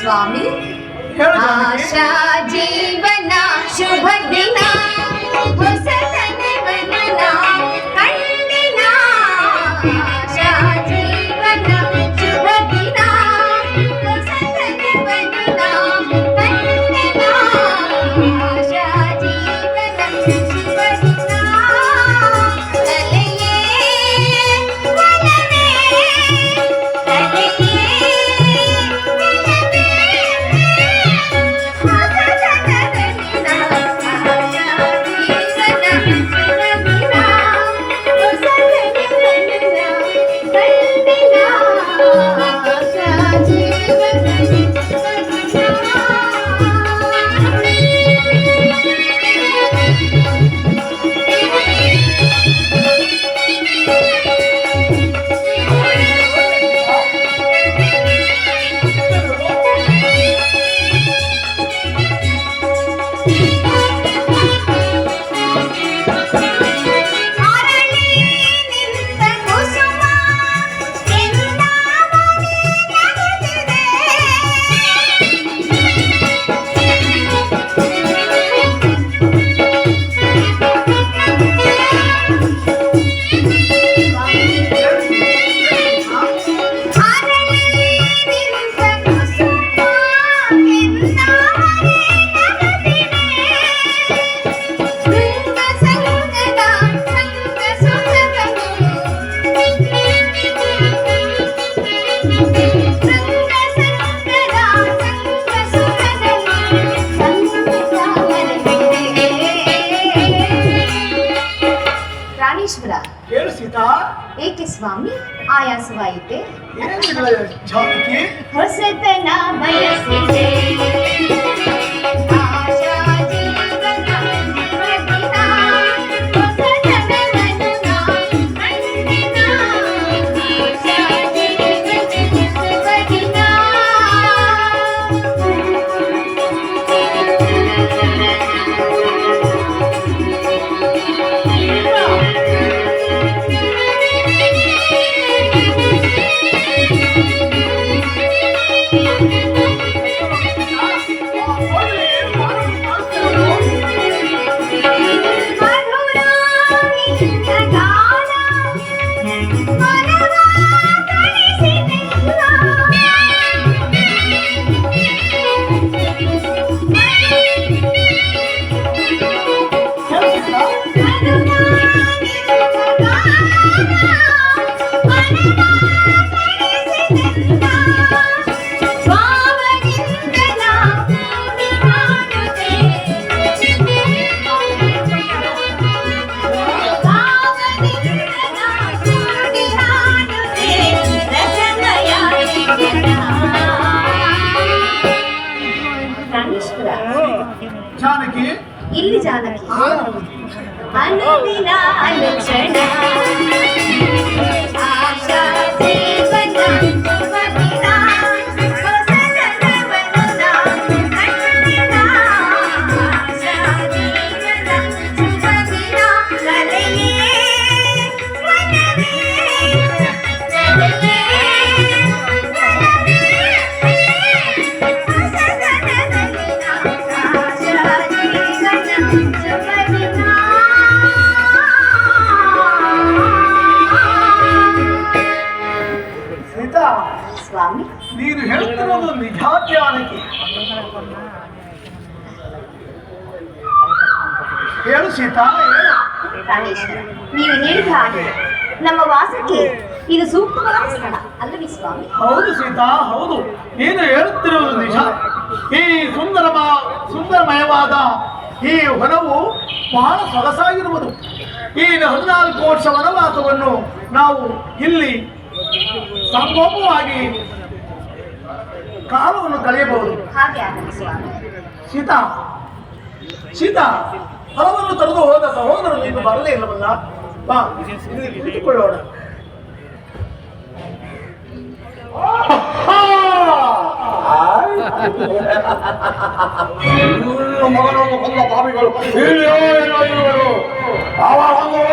ಸ್ವಾಮಿ. ಹೇಳು ಜಾನಕಿ. ಆಶಾ ಜೀವನ ಶುಭ ದಿನ ಹೊಸತನವನ ಕಂಡಿನ. ಆಶಾ ಜೀವನ ಶುಭ ದಿನ ಹೊಸತನವನ ಕಂಡಿನ. ಆಶಾ ಜೀವನ ಶುಭ ದಿನ ತಲೆಯೇ ಒಲವೇ ತಲೆಯೇ ಹೇಳು ಸೀತಾ. ಏಕೆ ಸ್ವಾಮಿ ಆಯಾಸವಾಯಿತೆ? ಏನಿಲ್ಲ ಜಾನಕಿ. ಹೊಸತನ ಬಯಸಿದೆ ಆಶಾ ಜೀವನ ಶುಭದಿನ ಹೊಸತನವನು ಕಂಡಿನ. ಆಶಾ ಜೀವನ ಶುಭದಿನ. ಜಾನಕಿ. ಇಲ್ಲಿ ಜಾನಕಿ ಅನುದಿನ ಅನುಕ್ಷಣ ಆಶಾ ಜೀವನ ಶುಭದಿನ ಹೊಸತನವನು ಕಂಡಿನ. ಆಶಾ ಜೀವನ ಶುಭದಿನ ತಲೆಯೇ ಒಲವೇ ತಲೆಯೇ ಸೀತಾ, ಸ್ವಾಮಿ. ನೀನು ಹೇಳ್ತಿರೋದು ನಿಜ ಜಾನಕಿ. ಹೇಳು ಸೀತಾ, ಹೇಳು. ಪ್ರಾಣೇಶ್ವರ, ನೀವು ಹೇಳಿದ ಹಾಗೆ ನಮ್ಮ ವಾಸಕ್ಕೆ ಇದು ಸೂಕ್ತವಾದ ಸ್ಥಳ ಅಲ್ಲವೇ ಸ್ವಾಮಿ? ಹೌದು ಸೀತಾ, ಹೌದು. ನೀನು ಹೇಳುತ್ತಿರುವುದು ನಿಜ. ಈ ಸುಂದರಮಯವಾದ ಈ ವನವು ಬಹಳ ಸೊಗಸಾಗಿರುವುದು. ಈ 14 ವರ್ಷ ವನವಾಸವನ್ನು ನಾವು ಇಲ್ಲಿ ಸಂಭವವಾಗಿ ಕಾಲವನ್ನು ಕಳೆಯಬಹುದು. ಹಾಗೆ ಆಗಲಿ ಸ್ವಾಮಿ. ಸೀತಾ, ಸೀತಾ, ಫಲವನ್ನು ತರದು ಹೋದ ಸಹೋದರರು ನೀನು ಬರಲೇ ಇಲ್ಲವಲ್ಲ? ಬಾ, ಇಲ್ಲಿ ಕುಳಿತುಕೊಳ್ಳೋಣ. ಮಗನನ್ನು ಕೊಂದ ಪಾಪಿಗಳು